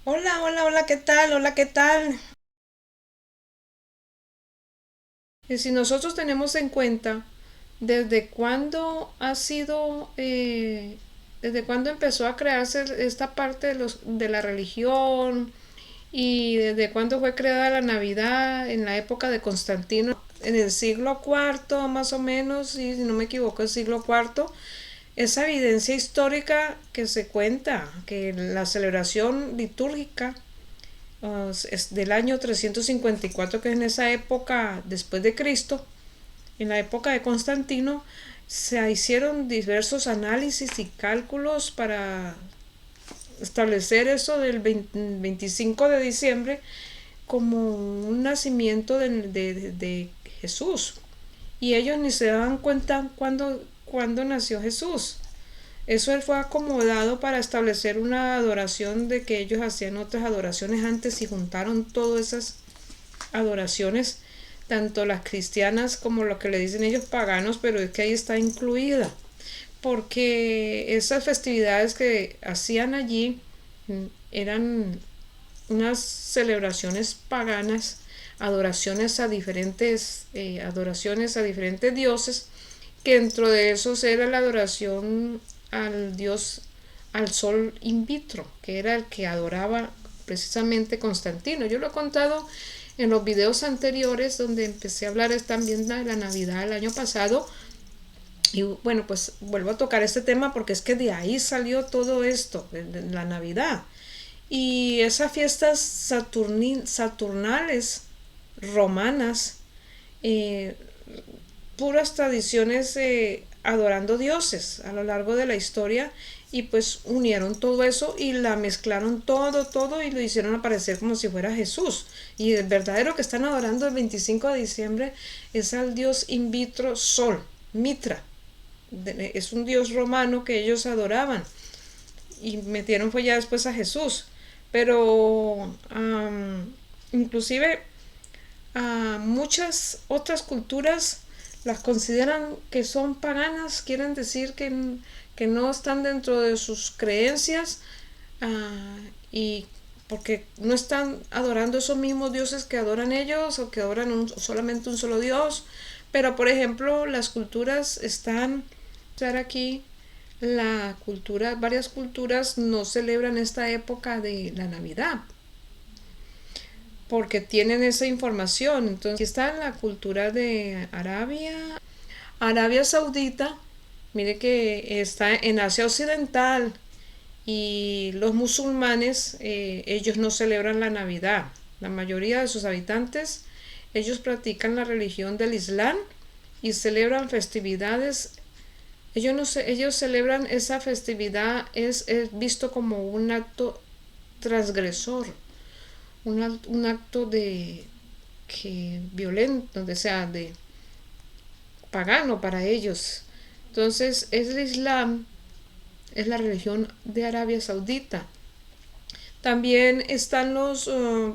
Hola, hola, hola, ¿qué tal? Hola, ¿qué tal? Y si nosotros tenemos en cuenta desde cuándo desde cuándo empezó a crearse esta parte de la religión y desde cuándo fue creada la Navidad en la época de Constantino, en el siglo cuarto más o menos, si no me equivoco, el siglo cuarto, esa evidencia histórica que se cuenta, que la celebración litúrgica es del año 354, que es en esa época después de Cristo, en la época de Constantino, se hicieron diversos análisis y cálculos para establecer eso del 25 de diciembre como un nacimiento de Jesús. Y ellos ni se daban cuenta cuándo nació Jesús. Eso fue acomodado para establecer una adoración de que ellos hacían otras adoraciones antes y juntaron todas esas adoraciones, tanto las cristianas como lo que le dicen ellos paganos, pero es que ahí está incluida, porque esas festividades que hacían allí eran unas celebraciones paganas, adoraciones a diferentes dioses, que dentro de esos era la adoración al dios, al sol in vitro, que era el que adoraba precisamente Constantino. Yo lo he contado en los videos anteriores donde empecé a hablar también de la Navidad el año pasado. Y bueno, pues vuelvo a tocar este tema porque es que de ahí salió todo esto, de la Navidad. Y esas fiestas saturnales romanas, eh, puras tradiciones adorando dioses a lo largo de la historia, y pues unieron todo eso y la mezclaron todo y lo hicieron aparecer como si fuera Jesús. Y el verdadero que están adorando el 25 de diciembre es al dios in vitro Sol, Mitra. Es un dios romano que ellos adoraban y metieron fue ya después a Jesús. Pero inclusive muchas otras culturas las consideran que son paganas, quieren decir que no están dentro de sus creencias, ah, y porque no están adorando esos mismos dioses que adoran ellos o que adoran solamente un solo dios. Pero por ejemplo las culturas están aquí, varias culturas no celebran esta época de la Navidad porque tienen esa información. Entonces, aquí está la cultura de Arabia Saudita. Mire que está en Asia Occidental, y los musulmanes, ellos no celebran la Navidad. La mayoría de sus habitantes, ellos practican la religión del Islam y celebran festividades. Ellos, no se, ellos celebran esa festividad, es visto como un acto transgresor, un acto de que violento, o sea, de pagano para ellos. Entonces, es el Islam, es la religión de Arabia Saudita. También están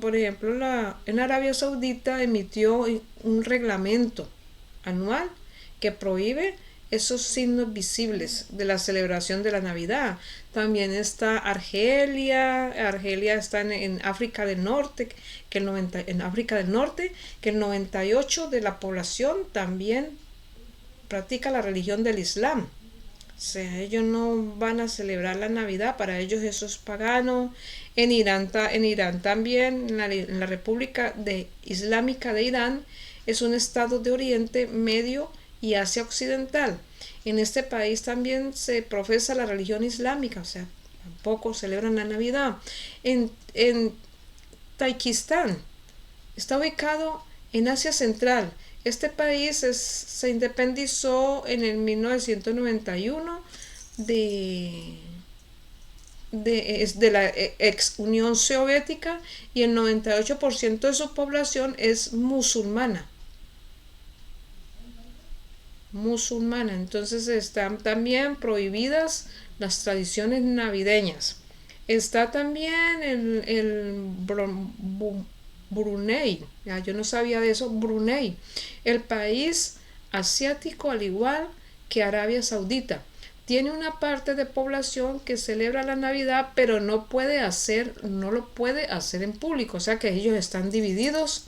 por ejemplo, en Arabia Saudita emitió un reglamento anual que prohíbe esos signos visibles de la celebración de la Navidad. También está Argelia está en África del Norte, en África del Norte, que el 98 de la población también practica la religión del Islam. O sea, ellos no van a celebrar la Navidad, para ellos eso es pagano. En Irán también, en la República Islámica de Irán, es un estado de Oriente Medio y Asia Occidental. En este país también se profesa la religión islámica, o sea, tampoco celebran la Navidad. En Tayikistán está ubicado en Asia Central. Este país se independizó en el 1991 de, de la ex Unión Soviética, y el 98% de su población es musulmana. Entonces están también prohibidas las tradiciones navideñas. Está también Brunei. Ya, yo no sabía de eso. El país asiático, al igual que Arabia Saudita, tiene una parte de población que celebra la Navidad, pero no lo puede hacer en público. O sea que ellos están divididos,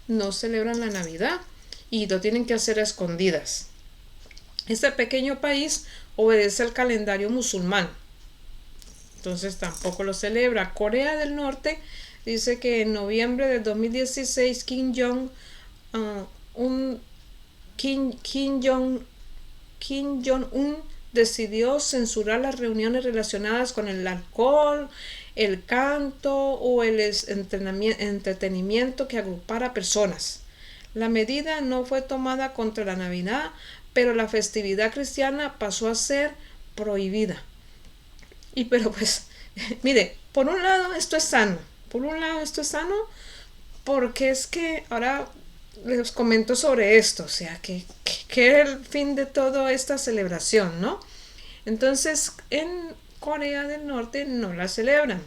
no celebran la Navidad y lo tienen que hacer a escondidas. Este pequeño país obedece al calendario musulmán, entonces tampoco lo celebra. Corea del Norte dice que en noviembre del 2016 Kim Jong-un decidió censurar las reuniones relacionadas con el alcohol, el canto o el entretenimiento que agrupara personas. La medida no fue tomada contra la Navidad, pero la festividad cristiana pasó a ser prohibida. Y pero pues, mire, por un lado esto es sano, porque es que ahora les comento sobre esto, o sea, que es el fin de toda esta celebración, ¿no? Entonces, en Corea del Norte no la celebran,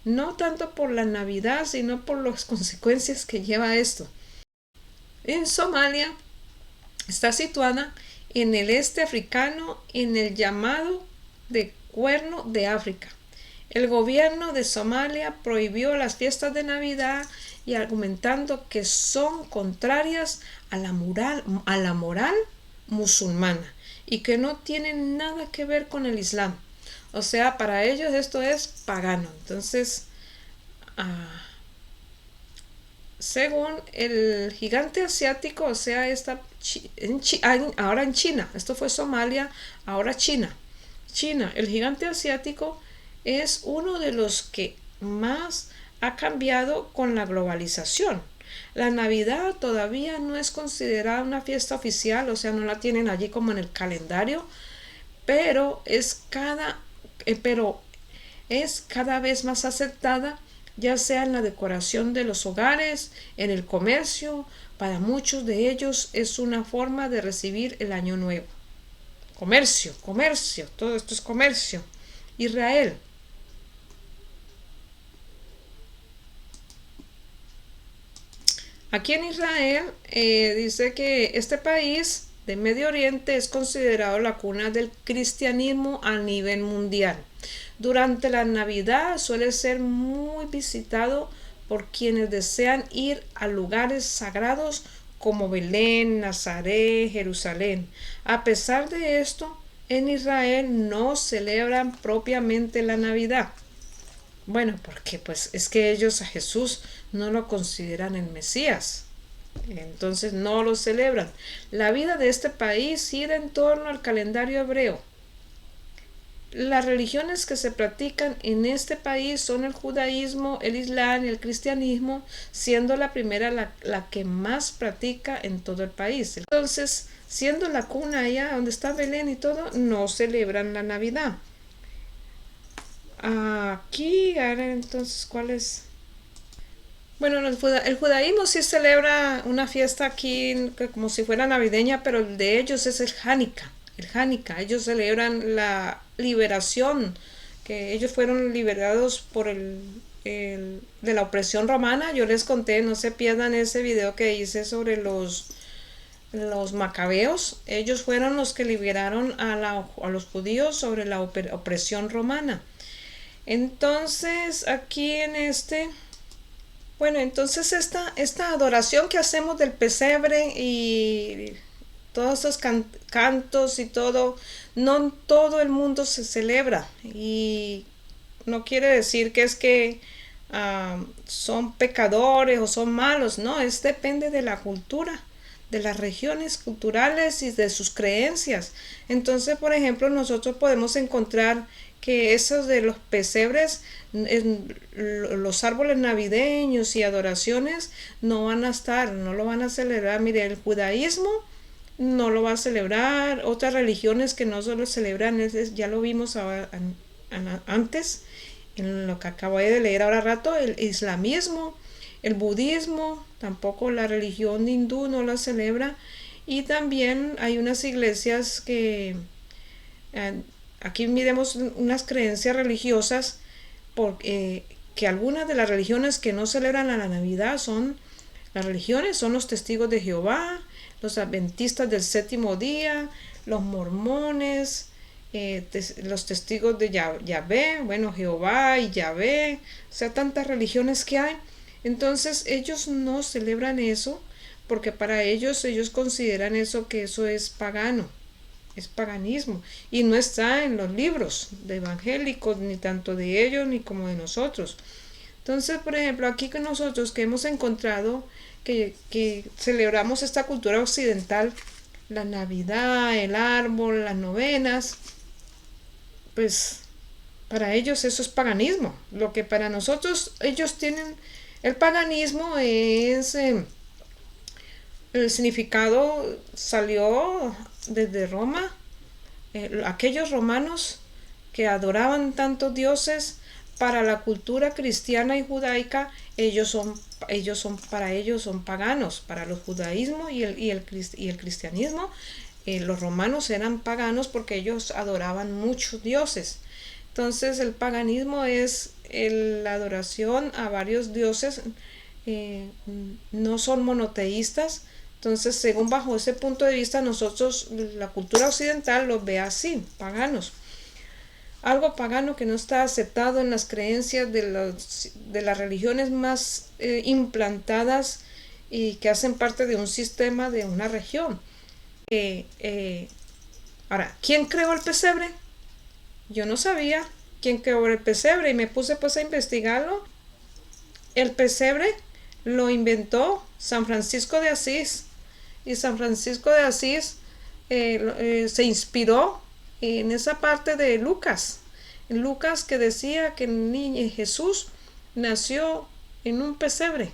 no tanto por la Navidad, sino por las consecuencias que lleva esto. En Somalia está situada en el este africano, en el llamado de Cuerno de África. El gobierno de Somalia prohibió las fiestas de Navidad y argumentando que son contrarias a la moral musulmana y que no tienen nada que ver con el Islam. O sea, para ellos esto es pagano. Entonces, según el gigante asiático, o sea, ahora en China, esto fue Somalia, ahora China. China, el gigante asiático, es uno de los que más ha cambiado con la globalización. La Navidad todavía no es considerada una fiesta oficial, o sea, no la tienen allí como en el calendario, pero es cada vez más aceptada, ya sea en la decoración de los hogares, en el comercio. Para muchos de ellos es una forma de recibir el año nuevo. Comercio, todo esto es comercio. Israel. Aquí en Israel dice que este país de Medio Oriente es considerado la cuna del cristianismo a nivel mundial. Durante la Navidad suele ser muy visitado por quienes desean ir a lugares sagrados como Belén, Nazaret, Jerusalén. A pesar de esto, en Israel no celebran propiamente la Navidad. Bueno, porque pues es que ellos a Jesús no lo consideran el Mesías. Entonces no lo celebran. La vida de este país gira en torno al calendario hebreo. Las religiones que se practican en este país son el judaísmo, el islam y el cristianismo, siendo la primera la que más practica en todo el país. Entonces, siendo la cuna allá donde está Belén y todo, no celebran la Navidad. Aquí, a ver, entonces, ¿cuál es? Bueno, el judaísmo sí celebra una fiesta aquí como si fuera navideña, pero el de ellos es el Hanukkah. Ellos celebran la liberación, que ellos fueron liberados por de la opresión romana. Yo les conté, no se pierdan ese video que hice sobre los macabeos. Ellos fueron los que liberaron a los judíos sobre la opresión romana. Entonces, aquí en bueno, entonces esta adoración que hacemos del pesebre y todos esos cantos y todo, no todo el mundo se celebra, y no quiere decir que es que son pecadores o son malos, no, depende de la cultura, de las regiones culturales y de sus creencias. Entonces, por ejemplo, nosotros podemos encontrar que esos de los pesebres, los árboles navideños y adoraciones no van a estar, no lo van a celebrar. Mire, el judaísmo no lo va a celebrar, otras religiones que no solo celebran, ya lo vimos antes, en lo que acabo de leer ahora rato, el islamismo, el budismo, tampoco la religión hindú no la celebra, y también hay unas iglesias que aquí miremos unas creencias religiosas, porque que algunas de las religiones que no celebran a la Navidad son los testigos de Jehová, los adventistas del séptimo día, los mormones, los testigos de Yahvé, bueno, Jehová y Yahvé, o sea, tantas religiones que hay. Entonces ellos no celebran eso porque para ellos consideran eso, que eso es pagano, es paganismo, y no está en los libros de evangélicos, ni tanto de ellos ni como de nosotros. Entonces, por ejemplo, aquí con nosotros que hemos encontrado que celebramos esta cultura occidental, la Navidad, el árbol, las novenas, pues para ellos eso es paganismo. Lo que para nosotros ellos tienen, el paganismo es, el significado salió desde Roma, aquellos romanos que adoraban tantos dioses. Para la cultura cristiana y judaica, para ellos son paganos. Para los judaísmo y el cristianismo, los romanos eran paganos porque ellos adoraban muchos dioses. Entonces el paganismo es la adoración a varios dioses, no son monoteístas. Entonces, según bajo ese punto de vista, nosotros, la cultura occidental, los ve así, paganos. Algo pagano que no está aceptado en las creencias de las religiones más implantadas y que hacen parte de un sistema de una región. Ahora, ¿quién creó el pesebre? Yo no sabía quién creó el pesebre y me puse pues a investigarlo. El pesebre lo inventó San Francisco de Asís, y San Francisco de Asís se inspiró en esa parte de Lucas. Lucas, que decía que el niño Jesús nació en un pesebre.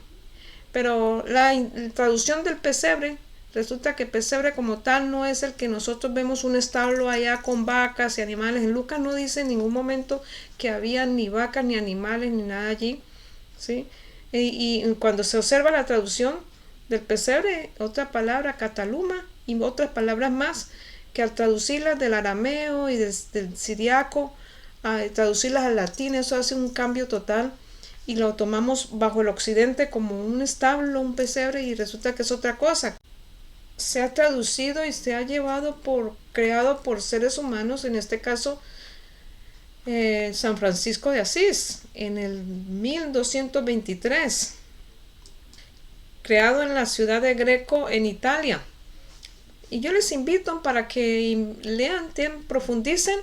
Pero la traducción del pesebre, resulta que pesebre como tal no es el que nosotros vemos, un establo allá con vacas y animales. En Lucas no dice en ningún momento que había ni vacas ni animales ni nada allí, ¿sí? Y cuando se observa la traducción del pesebre, otra palabra, cataluma, y otras palabras más, que al traducirlas del arameo y del siriaco, a traducirlas al latín, eso hace un cambio total, y lo tomamos bajo el occidente como un establo, un pesebre, y resulta que es otra cosa. Se ha traducido y se ha creado por seres humanos, en este caso San Francisco de Asís, en el 1223, creado en la ciudad de Greco, en Italia. Y yo les invito para que lean, profundicen,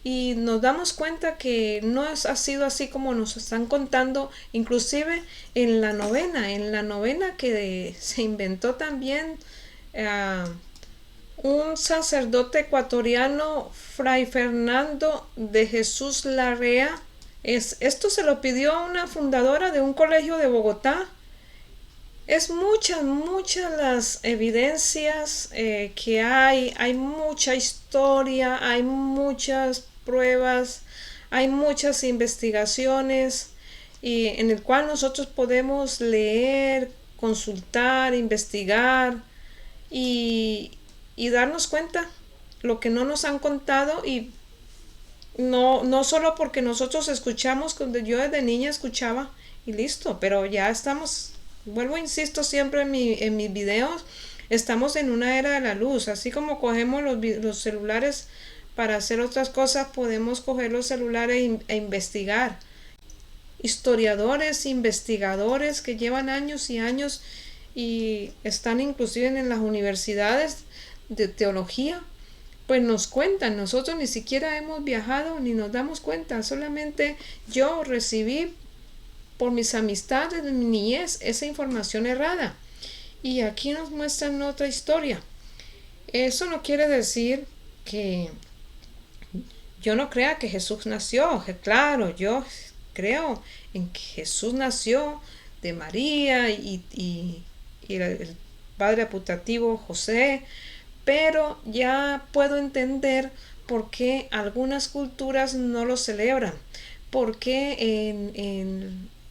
y nos damos cuenta que no ha sido así como nos están contando, inclusive en la novena que se inventó también un sacerdote ecuatoriano, Fray Fernando de Jesús Larrea. Esto se lo pidió una fundadora de un colegio de Bogotá. Es muchas las evidencias que hay mucha historia, hay muchas pruebas, hay muchas investigaciones, y en el cual nosotros podemos leer, consultar, investigar y darnos cuenta lo que no nos han contado. Y no solo porque nosotros escuchamos, cuando yo desde niña escuchaba y listo, pero ya estamos, vuelvo, insisto siempre en mis videos, estamos en una era de la luz. Así como cogemos los celulares para hacer otras cosas, podemos coger los celulares e investigar. Historiadores, investigadores que llevan años y años y están inclusive en las universidades de teología, pues nos cuentan. Nosotros ni siquiera hemos viajado ni nos damos cuenta, solamente yo recibí por mis amistades de mi niñez esa información errada, y aquí nos muestran otra historia. Eso no quiere decir que yo no crea que Jesús nació. Claro, yo creo en que Jesús nació de María y el padre putativo José, pero ya puedo entender por qué algunas culturas no lo celebran, por qué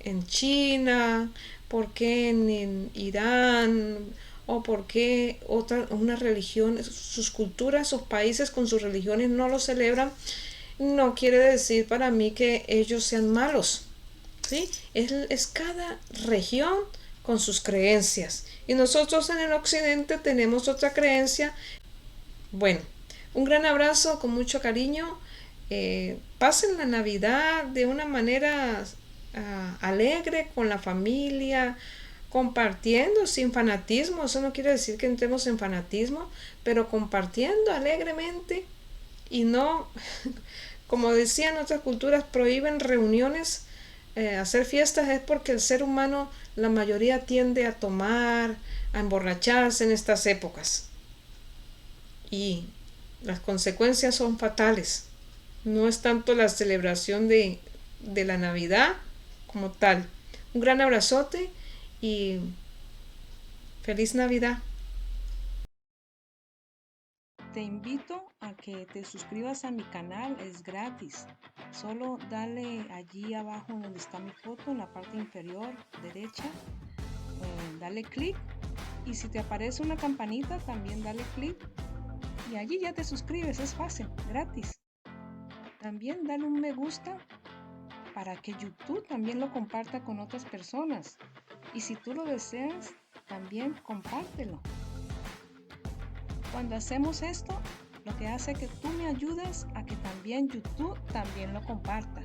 en China, por qué en Irán, o por qué una religión, sus culturas, sus países con sus religiones no lo celebran. No quiere decir para mí que ellos sean malos, ¿sí? Es cada región con sus creencias, y nosotros en el occidente tenemos otra creencia. Bueno, Un gran abrazo con mucho cariño. Pasen la Navidad de una manera alegre con la familia, compartiendo sin fanatismo. Eso no quiere decir que entremos en fanatismo, pero compartiendo alegremente y no, como decían otras culturas, prohíben reuniones. Hacer fiestas es porque el ser humano, la mayoría tiende a tomar, a emborracharse en estas épocas y las consecuencias son fatales. No es tanto la celebración de la Navidad como tal. Un gran abrazote y feliz Navidad. Te invito a que te suscribas a mi canal, es gratis. Solo dale allí abajo donde está mi foto, en la parte inferior derecha, dale clic y si te aparece una campanita también dale clic y allí ya te suscribes, es fácil, gratis. También dale un me gusta para que YouTube también lo comparta con otras personas. Y si tú lo deseas, también compártelo. Cuando hacemos esto, lo que hace que tú me ayudes a que también YouTube también lo comparta.